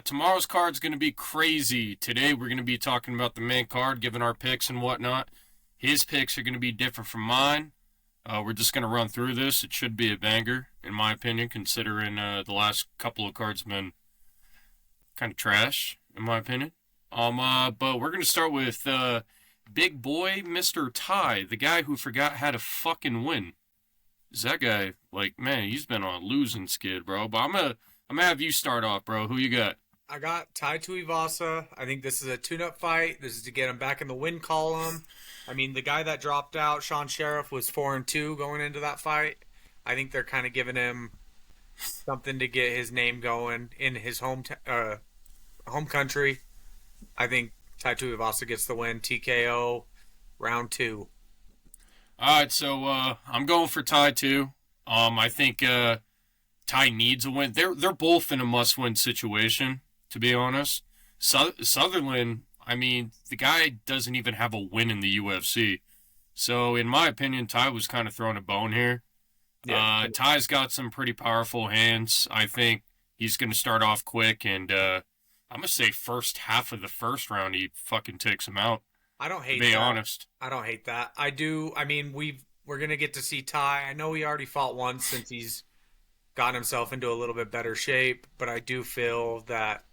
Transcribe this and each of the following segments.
Tomorrow's card's going to be crazy. Today we're going to be talking about the main card, giving our picks and whatnot. His picks are going to be different from mine. We're just going to run through this. It should be a banger, in my opinion, considering the last couple of cards have been kind of trash, in my opinion. But we're going to start with big boy Mr. Ty, the guy who forgot how to fucking win. Is that guy, like, man, he's been on a losing skid, bro. But I'm gonna have you start off, bro. Who you got? I got Tai Tuivasa. I think this is a tune-up fight. This is to get him back in the win column. I mean, the guy that dropped out, Sean Sheriff, was 4-2 going into that fight. I think they're kind of giving him something to get his name going in his home country. I think Tai Tuivasa gets the win. TKO, round 2. All right, so I'm going for Ty too. I think Ty needs a win. They're both in a must-win situation, to be honest. Sutherland, I mean, the guy doesn't even have a win in the UFC. So, in my opinion, Ty was kind of throwing a bone here. Yeah. Ty's got some pretty powerful hands. I think he's going to start off quick, and I'm going to say first half of the first round, he fucking takes him out, I don't to hate be that. honest. I don't hate that. I do. I mean, we're gonna get to see Ty. I know he already fought once since he's gotten himself into a little bit better shape, but I do feel that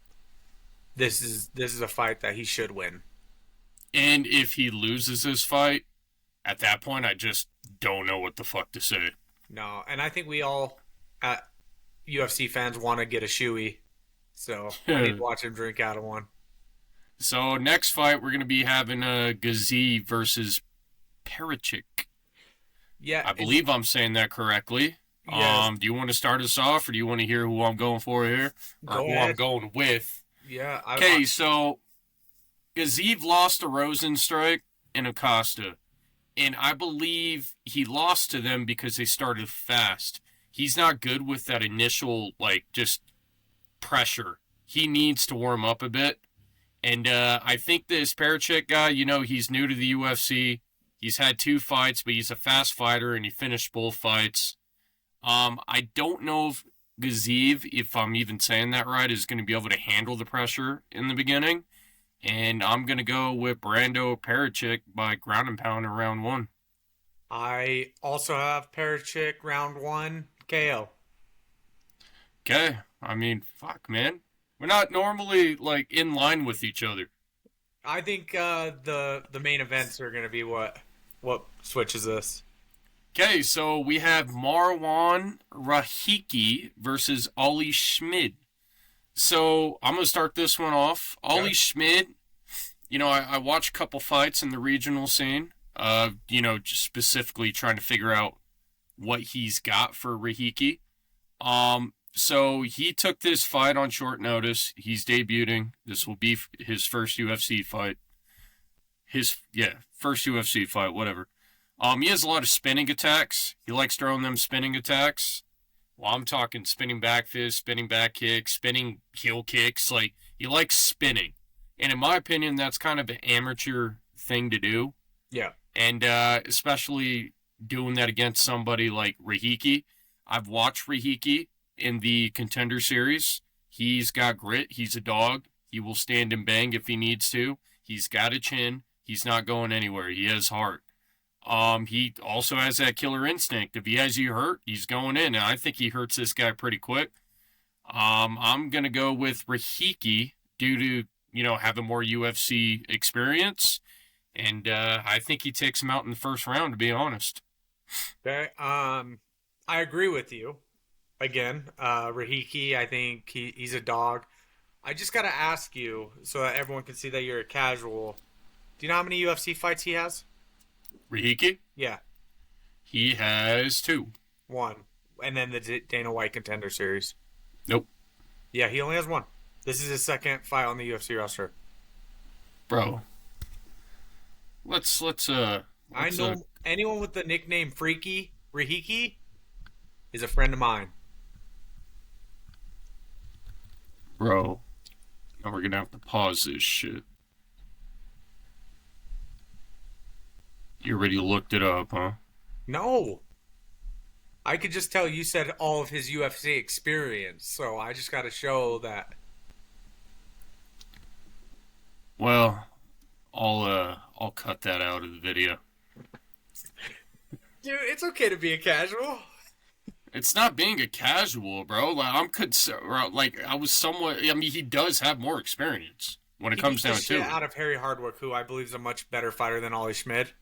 this is a fight that he should win. And if he loses this fight, at that point, I just don't know what the fuck to say. No, and I think we all at UFC fans want to get a shoey, so I need to watch him drink out of one. So next fight, we're going to be having Gazi versus Perichik. Yeah, I believe I'm saying that correctly. yes. Do you want to start us off, or do you want to hear who I'm going for here? Or Go who I'm ahead. going with? Yeah, Okay, so Gaziv lost to Rosenstrike and Acosta. And I believe he lost to them because they started fast. He's not good with that initial, like, just pressure. He needs to warm up a bit. And I think this Perichik guy, he's new to the UFC. He's had 2 fights, but he's a fast fighter, and he finished both fights. I don't know if Gaziv, if I'm even saying that right, is going to be able to handle the pressure in the beginning. And I'm going to go with Brando Perichik by ground and pound in round 1. I also have Parachik round 1 KO. Okay. I mean, fuck, man. We're not normally, like, in line with each other. I think the main events are going to be what switches this. Okay, so we have Marwan Rahiki versus Ollie Schmid. So I'm going to start this one off. Ollie Okay. Schmid, I watched a couple fights in the regional scene, just specifically trying to figure out what he's got for Rahiki. So he took this fight on short notice. He's debuting. This will be his first UFC fight. First UFC fight, whatever. He has a lot of spinning attacks. He likes throwing them spinning attacks. Well, I'm talking spinning back fist, spinning back kick, spinning heel kicks. Like, he likes spinning. And in my opinion, that's kind of an amateur thing to do. Yeah. And especially doing that against somebody like Rahiki. I've watched Rahiki in the Contender Series. He's got grit. He's a dog. He will stand and bang if he needs to. He's got a chin. He's not going anywhere. He has heart. He also has that killer instinct. If he has you hurt, he's going in. And I think he hurts this guy pretty quick. I'm going to go with Rahiki due to, having more UFC experience. And I think he takes him out in the first round, to be honest. Okay. I agree with you. Again, Rahiki, I think he's a dog. I just got to ask you so that everyone can see that you're a casual. Do you know how many UFC fights he has? Rahiki, Yeah, he has 2. 1. And then the Dana White Contender Series. Nope. Yeah, he only has 1. This is his second fight on the UFC roster. Bro. Let's I know anyone with the nickname Freaky Rahiki is a friend of mine. bro. Now we're gonna have to pause this shit. You already looked it up, huh? No, I could just tell you said all of his UFC experience, so I just got to show that Well, I'll cut that out of the video. Dude, it's okay to be a casual. It's not being a casual, bro. Like I was somewhat. I mean, he does have more experience when it He comes beat the down shit to out it. of Harry Hardwick, who I believe is a much better fighter than Ollie Schmidt.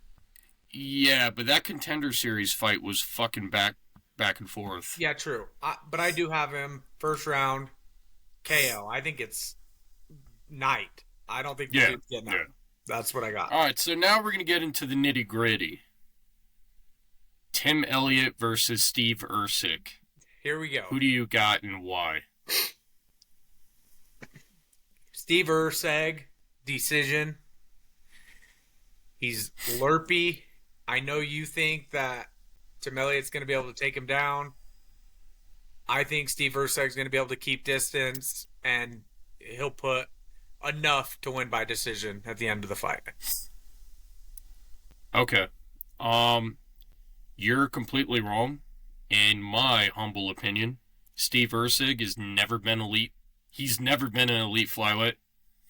Yeah, but that contender series fight was fucking back and forth. Yeah, true. But I do have him first round KO. I think it's night. I don't think the Yeah, dude's getting up. yeah. That's what I got. All right, so now we're gonna get into the nitty gritty. Tim Elliott versus Steve Ercik. Here we go. Who do you got and why? Steve Erceg, decision. He's lurpy. I know you think that Tim Elliott's going to be able to take him down. I think Steve Erceg's going to be able to keep distance, and he'll put enough to win by decision at the end of the fight. Okay. You're completely wrong. In my humble opinion, Steve Ercik has never been elite. He's never been an elite flyweight.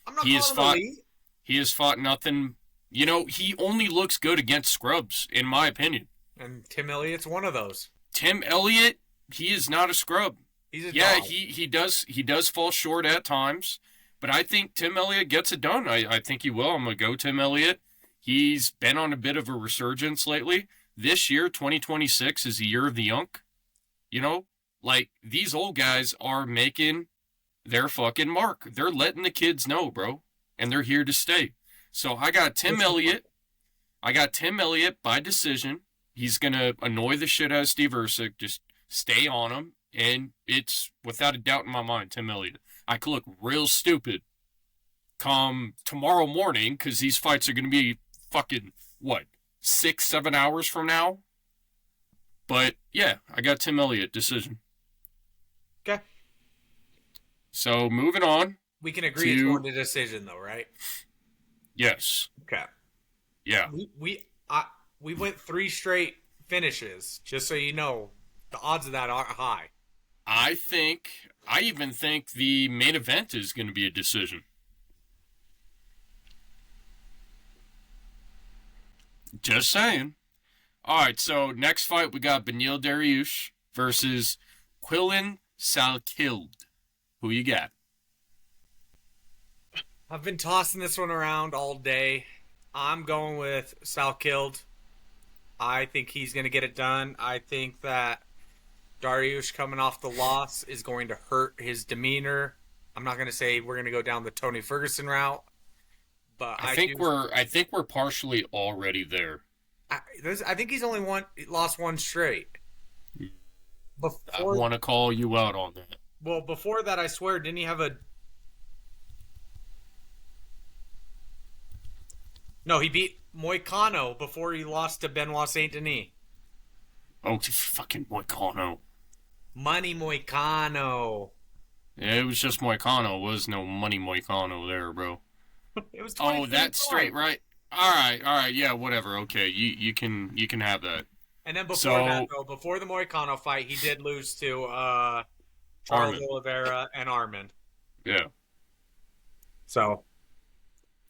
I'm not He has calling him fought. elite. He has fought nothing. You know, he only looks good against scrubs, in my opinion. And Tim Elliott's one of those. Tim Elliott, he is not a scrub. He's a Yeah, dog. he does fall short at times, but I think Tim Elliott gets it done. I think he will. I'm gonna go Tim Elliott. He's been on a bit of a resurgence lately. This year, 2026, is the year of the young. You know, like these old guys are making their fucking mark. They're letting the kids know, bro, and they're here to stay. So I got Tim Elliott. I got Tim Elliott by decision. He's gonna annoy the shit out of Steve Ercik. Just stay on him, and it's without a doubt in my mind, Tim Elliott. I could look real stupid come tomorrow morning because these fights are gonna be fucking what 6-7 hours from now. But yeah, I got Tim Elliott decision. Okay. So moving on. We can agree it's going to decision, though, right? Yes. Okay. Yeah. We went 3 straight finishes, just so you know. The odds of that aren't high. I even think the main event is going to be a decision. Just saying. All right, so next fight we got Beneil Dariush versus Quillen Salkild. Who you got? I've been tossing this one around all day. I'm going with Salkild. I think he's going to get it done. I think that Dariush coming off the loss is going to hurt his demeanor. I'm not going to say we're going to go down the Tony Ferguson route, but I think we're partially already there. I think he's only lost one straight. I want to call you out on that. Well, before that, I swear, didn't he have a? No, he beat Moicano before he lost to Benoit Saint Denis. Oh, fucking Moicano. Money Moicano. Yeah, it was just Moicano. It was no money Moicano there, bro. It was. Oh, that's straight, right? All right, yeah, whatever. Okay, you can have that. And then before the Moicano fight, he did lose to Charles Oliveira and Armin. Yeah. So.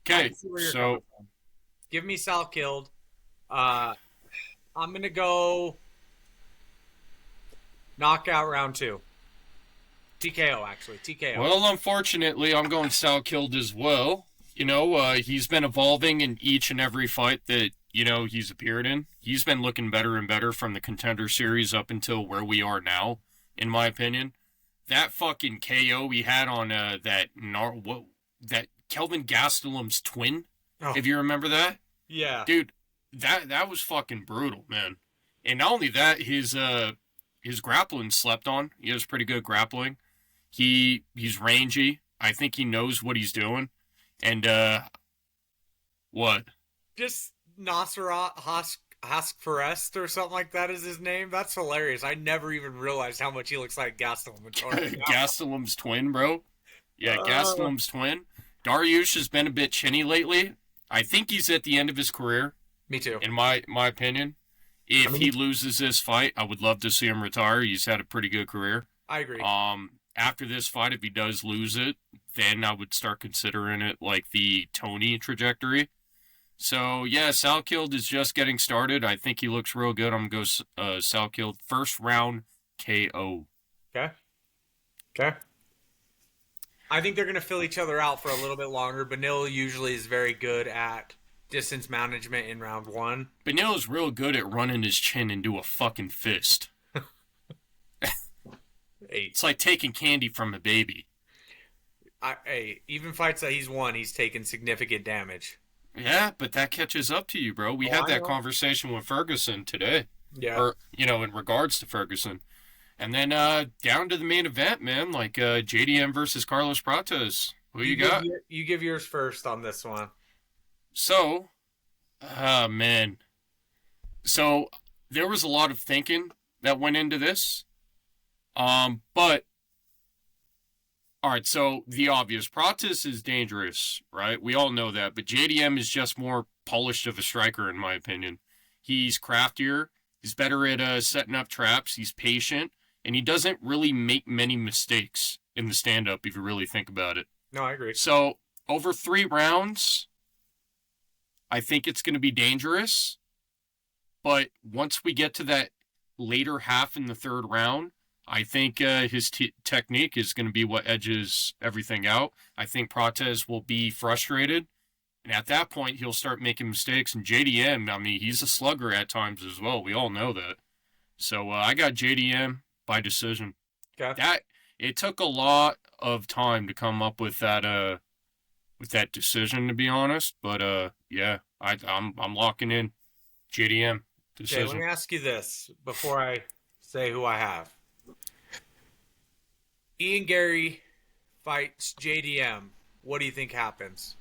Okay, so give me Salkild. I'm gonna go knockout round 2. TKO, actually. TKO. Well, unfortunately, I'm going Salkild as well. You know, he's been evolving in each and every fight that, you know, he's appeared in. He's been looking better and better from the Contender Series up until where we are now, in my opinion. That fucking KO he had on that Kelvin Gastelum's twin, if you remember that. Yeah. Dude, that was fucking brutal, man. And not only that, his grappling slept on. He has pretty good grappling. He's rangy. I think he knows what he's doing. And what? Just Nasserat Haskforest or something like that is his name. That's hilarious. I never even realized how much he looks like Gastelum. Gastelum's twin, bro. Yeah, Gastelum's twin. Dariush has been a bit chinny lately. I think he's at the end of his career. Me too. In my opinion. If he loses this fight, I would love to see him retire. He's had a pretty good career. I agree. After this fight, if he does lose it, then I would start considering it like the Tony trajectory. So, yeah, Salkild is just getting started. I think he looks real good. I'm going to go Salkild. First round KO. Okay. Okay. I think they're going to fill each other out for a little bit longer. Benil usually is very good at distance management in round one. Benil is real good at running his chin into a fucking fist. It's like taking candy from a baby. Even fights that he's won, he's taken significant damage. Yeah, but that catches up to you, bro. We had that conversation with Ferguson today. Yeah. Or, in regards to Ferguson. And then down to the main event, man, like JDM versus Carlos Prates. Who you got? You give yours first on this one. So, man. So, there was a lot of thinking that went into this. But, all right, so the obvious. Prates is dangerous, right? We all know that. But JDM is just more polished of a striker, in my opinion. He's craftier. He's better at setting up traps. He's patient. And he doesn't really make many mistakes in the stand-up, if you really think about it. No, I agree. So, over 3 rounds, I think it's going to be dangerous. But once we get to that later half in the 3rd round, I think his technique is going to be what edges everything out. I think Prates will be frustrated. And at that point, he'll start making mistakes. And JDM, I mean, he's a slugger at times as well. We all know that. So I got JDM by decision. Okay. It took a lot of time to come up with that decision, to be honest. But yeah, I'm locking in JDM decision. Okay, let me ask you this before I say who I have. Ian Gary fights JDM. What do you think happens?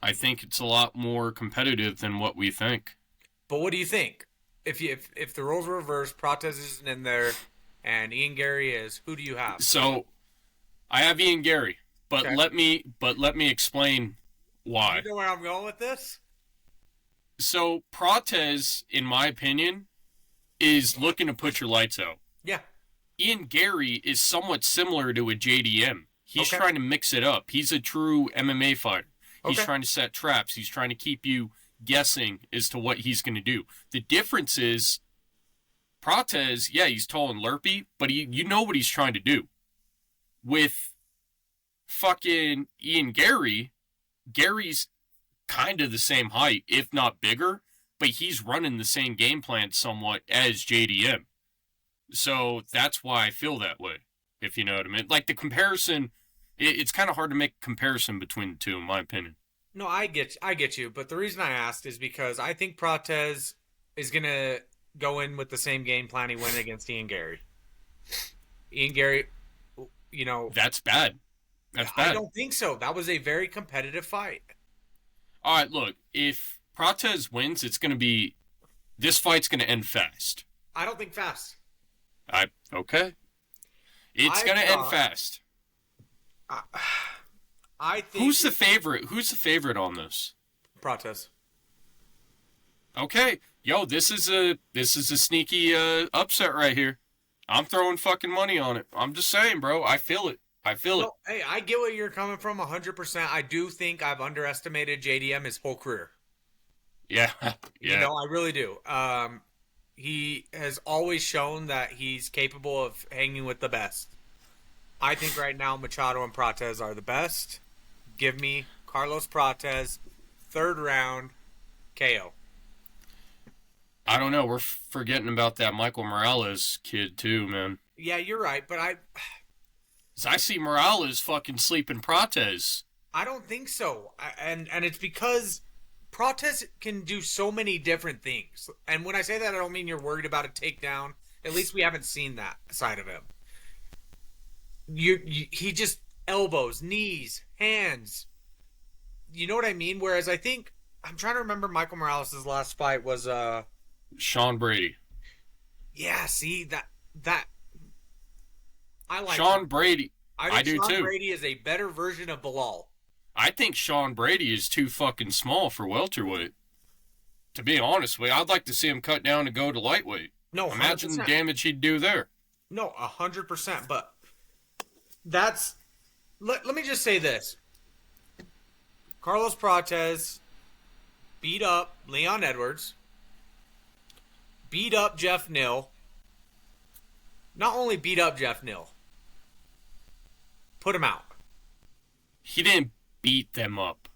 I think it's a lot more competitive than what we think. But what do you think? If the roles were reversed, Prates isn't in there, and Ian Gary is, who do you have? So, I have Ian Gary, but Okay. let me explain why. You know where I'm going with this? So, Prates, in my opinion, is looking to put your lights out. Yeah. Ian Gary is somewhat similar to a JDM. He's Okay. trying to mix it up. He's a true MMA fighter. He's Okay. trying to set traps. He's trying to keep you guessing as to what he's going to do. The difference is, Prates, yeah, he's tall and lerpy, but you know what he's trying to do. With fucking Ian Gary, Gary's kind of the same height, if not bigger, but he's running the same game plan somewhat as JDM. So that's why I feel that way, if you know what I mean. Like the comparison, it's kind of hard to make a comparison between the two, in my opinion. No, I get you. But the reason I asked is because I think Prates is going to go in with the same game plan he went against Ian Gary. Ian Gary, That's bad. That's bad. I don't think so. That was a very competitive fight. All right, look, if Prates wins, this fight's going to end fast. I don't think fast. Okay. It's going to end fast. I think Who's the favorite? Who's the favorite on this? Prates. Okay. Yo, this is a sneaky upset right here. I'm throwing fucking money on it. I'm just saying, bro. I feel it. No, hey, I get where you're coming from 100%. I do think I've underestimated JDM his whole career. Yeah. Yeah. I really do. He has always shown that he's capable of hanging with the best. I think right now Machado and Prates are the best. Give me Carlos Prates, 3rd round, KO. I don't know. We're forgetting about that Michael Morales kid too, man. Yeah, you're right, but I 'Cause I see Morales fucking sleeping Prates. don't think so. And it's because Prates can do so many different things. And when I say that, I don't mean you're worried about a takedown. At least we haven't seen that side of him. He just elbows, knees, hands. You know what I mean? Whereas I think I'm trying to remember Michael Morales' last fight was Sean Brady. Yeah, see that I like Sean him. Brady. I do Sean too. Brady is a better version of Bilal. I think Sean Brady is too fucking small for welterweight. To be honest with you, I'd like to see him cut down and go to lightweight. No, Imagine 100%. the damage he'd do there. No, 100%. But that's Let me just say this: Carlos Prates beat up Leon Edwards, beat up Jeff Nill. Not only beat up Jeff Nill, put him out. He didn't beat them up.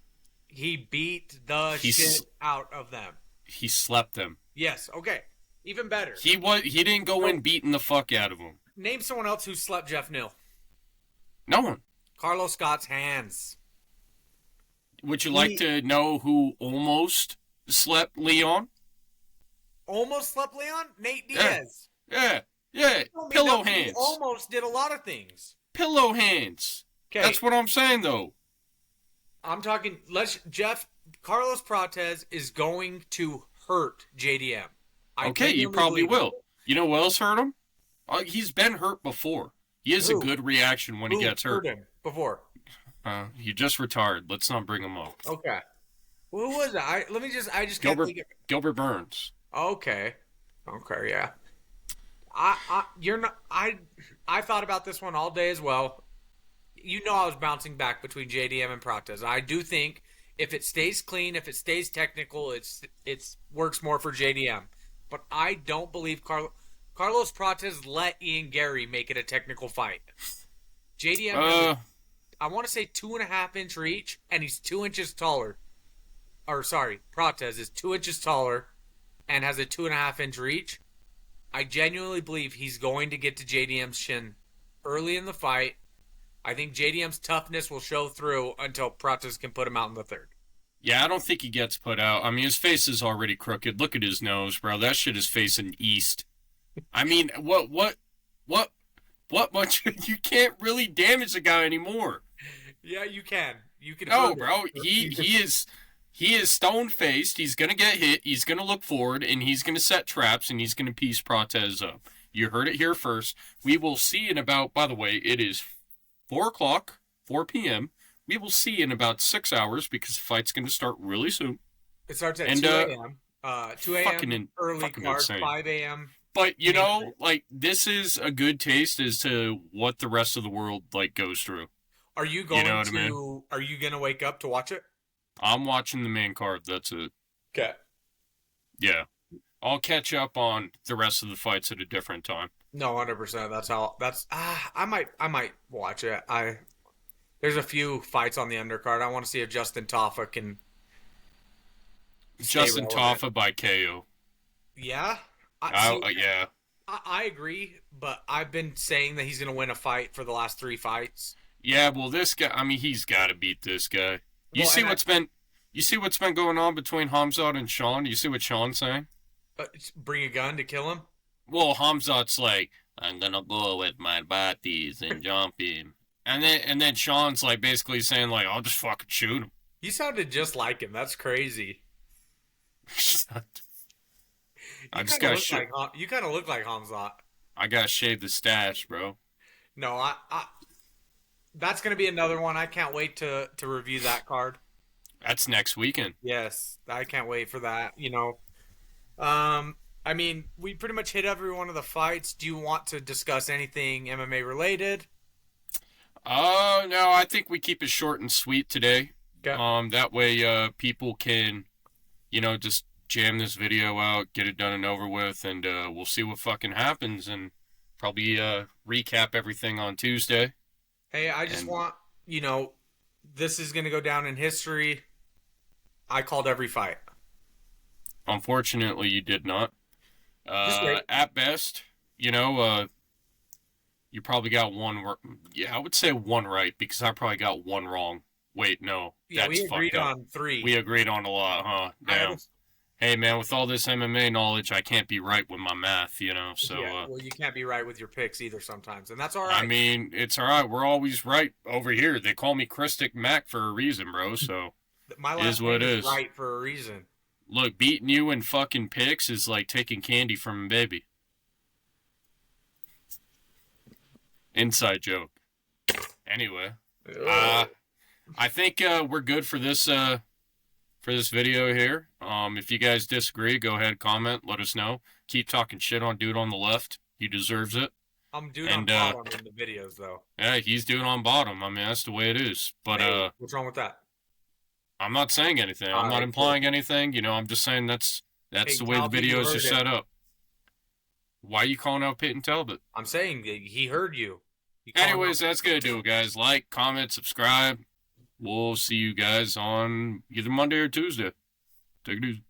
He beat the shit out of them. He slept them. Yes, okay. Even better. He didn't go in beating the fuck out of them. Name someone else who slept Jeff Nill. No one. Carlos Scott's hands. Would you like to know who almost slept Leon? Almost slept Leon? Nate Diaz. Yeah. Pillow hands. He almost did a lot of things. Pillow hands. Okay. That's what I'm saying, though. I'm talking. Carlos Prates is going to hurt JDM. Okay, you probably will. You know what else hurt him? He's been hurt before. He has a good reaction when he gets hurt. Who hurt him before? He just retired. Let's not bring him up. Okay. Who was it? I just can't think of it. Gilbert Burns. Okay, yeah. I thought about this one all day as well. You know, I was bouncing back between JDM and Prates. I do think if it stays clean, if it stays technical, it's works more for JDM. But I don't believe Carlos Prates let Ian Gary make it a technical fight. JDM, I want to say 2.5-inch reach, and he's 2 inches taller. Or sorry, Prates is 2 inches taller and has a 2.5-inch reach. I genuinely believe he's going to get to JDM's shin early in the fight. I think JDM's toughness will show through until Prates can put him out in the third. Yeah, I don't think he gets put out. I mean, his face is already crooked. Look at his nose, bro. That shit is facing east. I mean, what much? You can't really damage the guy anymore. Yeah, you can. You can. No, bro. He is stone-faced. He's going to get hit. He's going to look forward, and he's going to set traps, and he's going to piece Prates up. You heard it here first. We will see in about, by the way, it is 4 p.m. We will see in about 6 hours because the fight's going to start really soon. It starts at 2 a.m. 2 a.m. early card, insane. 5 a.m. But, you know, like, this is a good taste as to what the rest of the world, like, goes through. Are you going Are you going to wake up to watch it? I'm watching the main card. That's it. Okay. Yeah. I'll catch up on the rest of the fights at a different time. No, 100%. I might watch it. There's a few fights on the undercard. I want to see if Justin Taffa can. Justin Taffa by KO. Yeah. Yeah. I agree, but I've been saying that he's going to win a fight for the last 3 fights. Yeah, well, this guy. I mean, he's got to beat this guy. You see what's been going on between Hamzat and Sean? You see what Sean's saying? Bring a gun to kill him? Well, Hamzat's like, I'm gonna go with my bodies and jump him. And then Sean's like basically saying like, I'll just fucking shoot him. You sounded just like him. That's crazy. I just got shit. You kind of look like Hamzat. I gotta shave the stash, bro. No, I that's gonna be another one. I can't wait to review that card. That's next weekend. Yes, I can't wait for that. You know, I mean, we pretty much hit every one of the fights. Do you want to discuss anything MMA related? No, I think we keep it short and sweet today. Okay. That way, people can, you know, just jam this video out, get it done and over with, and we'll see what fucking happens, and probably recap everything on Tuesday. Hey, I just want, you know, this is going to go down in history. I called every fight. Unfortunately, you did not. At best, you know, you probably got one. Yeah, I would say one right because I probably got one wrong. Wait, no, yeah, that's we agreed fucked up. on 3. We agreed on a lot, huh? Damn. Hey, man, with all this MMA knowledge, I can't be right with my math, you know. So, yeah, well, you can't be right with your picks either sometimes, and that's all right. I mean, it's all right. We're always right over here. They call me Christic Mac for a reason, bro. So, my last name is right for a reason. Look, beating you in fucking picks is like taking candy from a baby. Inside joke. Anyway, I think we're good for this video here. If you guys disagree, go ahead, comment, let us know. Keep talking shit on dude on the left. He deserves it. I'm dude on And bottom in the videos though. yeah, he's doing on bottom. I mean, that's the way it is. But Hey, what's wrong with that? I'm not saying anything. All I'm not right, cool. implying anything. You know, I'm just saying that's Hey, the way the Talbot, you videos are heard set it. up. Why are you calling out Peyton Talbot? I'm saying that he heard you. You call him Anyways, out. that's gonna do it, guys. Like, comment, subscribe. We'll see you guys on either Monday or Tuesday. Take it easy.